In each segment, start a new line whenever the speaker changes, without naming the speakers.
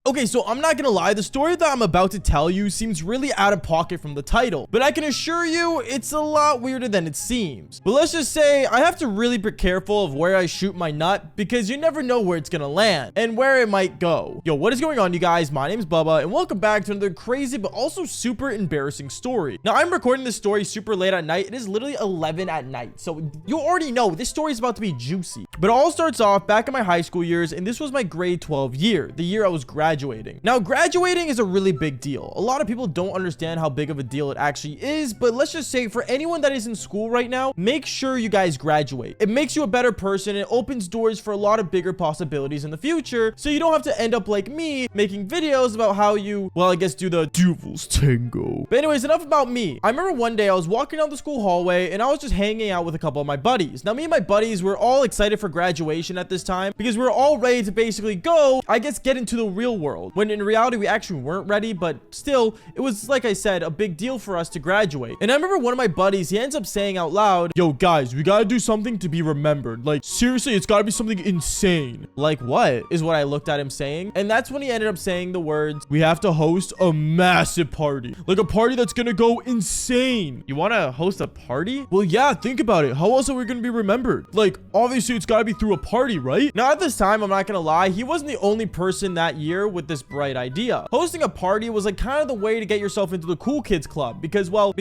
Okay, so I'm not gonna lie, the story that I'm about to tell you seems really out of pocket from the title, but I can assure you it's a lot weirder than it seems. But let's just say I have to really be careful of where I shoot my nut, because you never know where it's gonna land and where it might go. Yo, what is going on, you guys? My name is Bubba, and welcome back to another crazy but also super embarrassing story. Now, I'm recording this story super late at night. It is literally 11 at night, so you already know this story is about to be juicy. But it all starts off back in my high school years, and this was my grade 12 year, the year I was graduating. Now, graduating is a really big deal. A lot of people don't understand how big of a deal it actually is, but let's just say for anyone that is in school right now, make sure you guys graduate. It makes you a better person. It opens doors for a lot of bigger possibilities in the future, so you don't have to end up like me making videos about how you, well, I guess do the devil's tango. But anyways, enough about me. I remember one day I was walking down the school hallway and I was just hanging out with a couple of my buddies. Now, me and my buddies were all excited for graduation at this time because we were all ready to basically go, I guess, get into the real world, when in reality we actually weren't ready, but still, it was, like I said, a big deal for us to graduate. And I remember one of my buddies, he ends up saying out loud, "Yo guys, we gotta do something to be remembered. Like, seriously, it's gotta be something insane." Like, what is what I looked at him saying? And that's when he ended up saying the words, "We have to host a massive party, like a party that's gonna go insane." You want to host a party? Well, yeah, think about it. How else are we gonna be remembered? Like, obviously it's gotta be through a party, right? Now, at this time, I'm not gonna lie, he wasn't the only person that year with this bright idea. Hosting a party was like kind of the way to get yourself into the cool kids club, because well,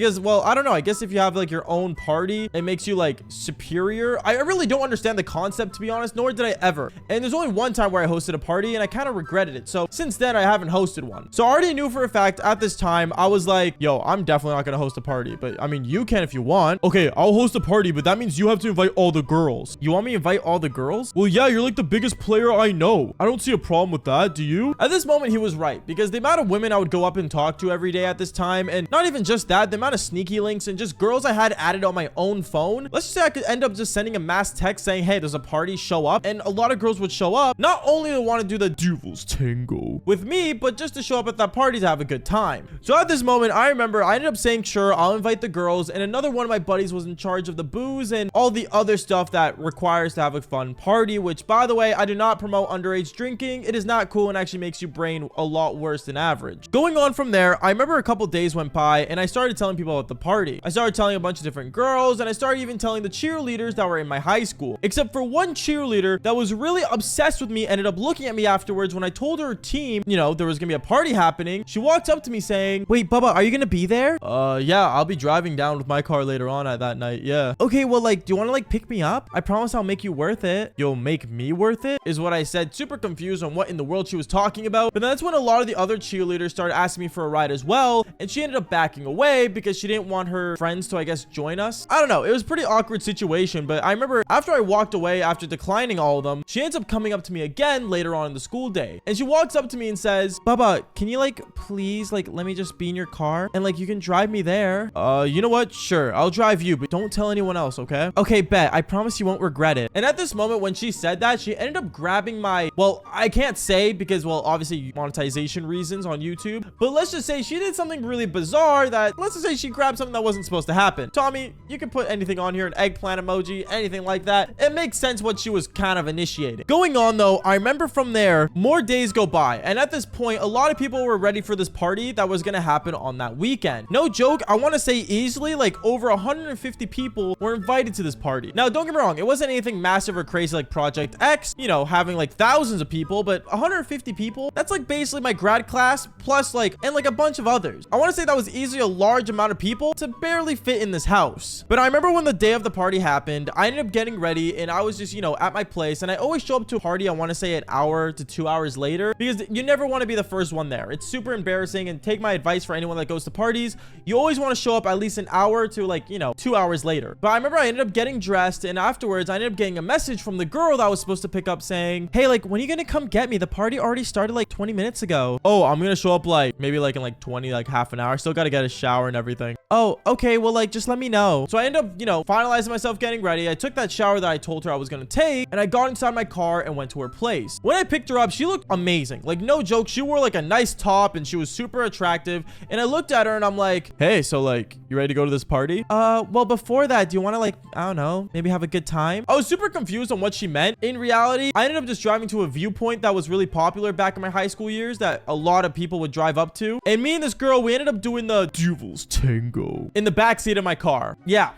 I don't know, I guess if you have like your own party, it makes you like superior. I really don't understand the concept, to be honest, nor did I ever. And there's only one time where I hosted a party and I kind of regretted it. So since then, I haven't hosted one. So I already knew for a fact at this time, I was like, yo, I'm definitely not gonna host a party, but I mean, you can if you want. Okay, I'll host a party, but that means you have to invite all the girls. You want me to invite all the girls? Well, yeah, you're like the biggest player I know. I don't see a problem with that, do you? At this moment, he was right, because the amount of women I would go up and talk to every day at this time, and not even just that, the amount of sneaky links and just girls I had added on my own phone. Let's just say I could end up just sending a mass text saying, "Hey, there's a party, show up." And a lot of girls would show up, not only to want to do the devil's tango with me, but just to show up at that party to have a good time. So at this moment, I remember I ended up saying, sure, I'll invite the girls, and another one of my buddies was in charge of the booze and all the other stuff that requires to have a fun party, which, by the way, I do not promote underage drinking. It is not cool and actually makes your brain a lot worse than average. Going on from there, I remember a couple days went by and I started telling people about the party. I started telling a bunch of different girls, and I started even telling the cheerleaders that were in my high school, except for one cheerleader that was really obsessed with me, ended up looking at me afterwards when I told her team, you know, there was gonna be a party happening. She walked up to me saying, "Wait, Bubba, are you gonna be there?" Yeah, I'll be driving down with my car later on at that night. Yeah. Okay, well, like, do you want to like pick me up? I promise I'll make you worth it. You'll make me worth it, is what I said, super confused on what in the world she was talking about. But that's when a lot of the other cheerleaders started asking me for a ride as well, and she ended up backing away because she didn't want her friends to, I guess, join us. I don't know, it was a pretty awkward situation, but I remember after I walked away, after declining all of them, she ends up coming up to me again later on in the school day, and she walks up to me and says, "Bubba, can you like please like let me just be in your car and like you can drive me there?" You know what, sure, I'll drive you, but don't tell anyone else, okay? Okay, bet. I promise you won't regret it. And at this moment, when she said that, she ended up grabbing my, well, I can't say because, well, obviously monetization reasons on YouTube, but let's just say she did something really bizarre that, let's just say she grabbed something that wasn't supposed to happen. Tommy, you can put anything on here, an eggplant emoji, anything like that. It makes sense what she was kind of initiating. Going on though, I remember from there, more days go by, and at this point, a lot of people were ready for this party that was gonna happen on that weekend. No joke, I want to say easily like over 150 people were invited to this party. Now, don't get me wrong, it wasn't anything massive or crazy like Project X, you know, having like thousands of people, but 150 people, that's like basically my grad class plus like, and like a bunch of others. I want to say that was easily a large amount of people to barely fit in this house. But I remember when the day of the party happened, I ended up getting ready and I was just, you know, at my place, and I always show up to a party, I want to say an hour to 2 hours later, because you never want to be the first one there. It's super embarrassing, and take my advice for anyone that goes to parties, you always want to show up at least an hour to like, you know, 2 hours later. But I remember I ended up getting dressed, and afterwards I ended up getting a message from the girl that I was supposed to pick up saying, "Hey, like, when are you gonna come get me? The party already started like 20 minutes ago." "Oh, I'm gonna show up like maybe like in like 20, like half an hour. I still gotta get a shower and everything." "Oh, okay, well, like, just let me know." So I ended up, you know, finalizing myself, getting ready. I took that shower that I told her I was gonna take, and I got inside my car and went to her place. When I picked her up, she looked amazing. Like, no joke, she wore like a nice top and she was super attractive. And I looked at her and I'm like, "Hey, so like, you ready to go to this party?" Well, before that, do you want to like, I don't know, maybe have a good time?" I was super confused on what she meant. In reality, I ended up just driving to a viewpoint that was really popular back in my high school years that a lot of people would drive up to. And me and this girl, we ended up doing the Devil's Tango in the backseat of my car. Yeah.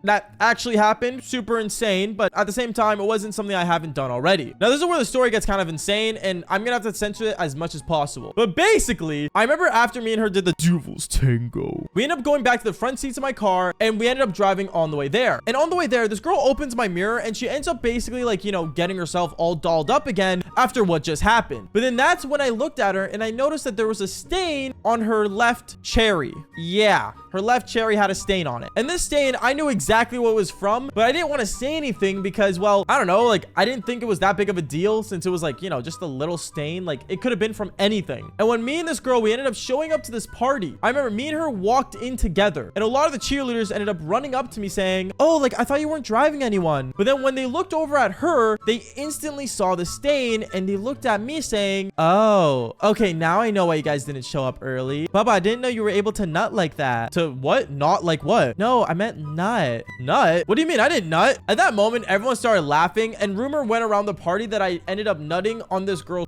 That actually happened. Super insane, but at the same time, it wasn't something I haven't done already. Now, this is where the story gets kind of insane, and I'm gonna have to censor it as much as possible. But basically, I remember after me and her did the Devil's Tango, we ended up going back to the front seats of my car, and we ended up driving on the way there. And on the way there, this girl opens my mirror, and she ends up basically like, you know, getting herself all dolled up again after what just happened. But then that's when I looked at her, and I noticed that there was a stain on her left cherry. Yeah, her left cherry had a stain on it. And this stain, I knew exactly what it was from, but I didn't want to say anything because, well, I don't know, like, I didn't think it was that big of a deal since it was like, you know, just a little stain. Like, it could have been from anything. And when me and this girl, we ended up showing up to this party, I remember me and her walked in together, and a lot of the cheerleaders ended up running up to me saying, oh, like, I thought you weren't driving anyone. But then when they looked over at her, they instantly saw the stain, and they looked at me saying, oh, okay, now I know why you guys didn't show up early. Baba, I didn't know you were able to nut like that. To what? Not like what? No, I meant nut. Nut? What do you mean? I didn't nut. At that moment, everyone started laughing, and rumor went around the party that I ended up nutting on this girl.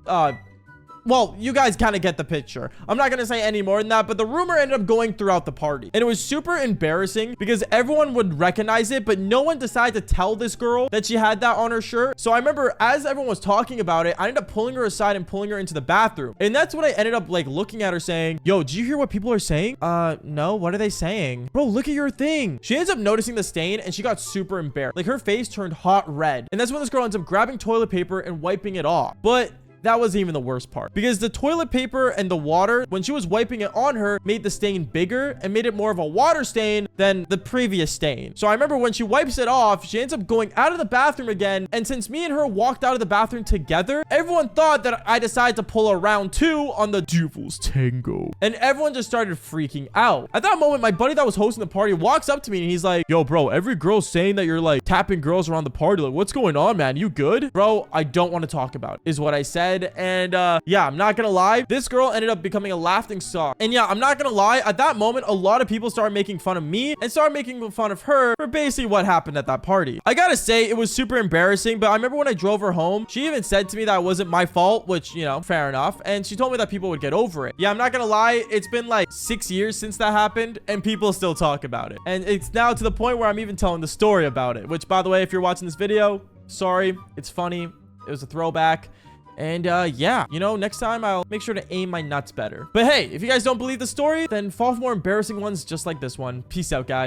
Well, you guys kind of get the picture. I'm not going to say any more than that, but the rumor ended up going throughout the party. And it was super embarrassing because everyone would recognize it, but no one decided to tell this girl that she had that on her shirt. So I remember as everyone was talking about it, I ended up pulling her aside and pulling her into the bathroom. And that's when I ended up like looking at her saying, yo, did you hear what people are saying? No, what are they saying? Bro, look at your thing. She ends up noticing the stain and she got super embarrassed. Like her face turned hot red. And that's when this girl ends up grabbing toilet paper and wiping it off. But that wasn't even the worst part because the toilet paper and the water, when she was wiping it on her, made the stain bigger and made it more of a water stain than the previous stain. So I remember when she wipes it off, she ends up going out of the bathroom again. And since me and her walked out of the bathroom together, everyone thought that I decided to pull a round 2 on the Devil's Tango. And everyone just started freaking out. At that moment, my buddy that was hosting the party walks up to me and he's like, yo, bro, every girl's saying that you're like tapping girls around the party. Like, what's going on, man? You good? Bro, I don't want to talk about it, is what I said. And yeah, I'm not gonna lie, this girl ended up becoming a laughing stock. And yeah, I'm not gonna lie, at that moment a lot of people started making fun of me and started making fun of her for basically what happened at that party. I gotta say, it was super embarrassing, but I remember when I drove her home, she even said to me that it wasn't my fault, which, you know, fair enough. And she told me that people would get over it. Yeah, I'm not gonna lie, it's been like 6 years since that happened and people still talk about it. And it's now to the point where I'm even telling the story about it, which, by the way, if you're watching this video, sorry, it's funny, it was a throwback. And yeah, you know, next time I'll make sure to aim my nuts better. But hey, if you guys don't believe the story, then fall for more embarrassing ones just like this one. Peace out, guys.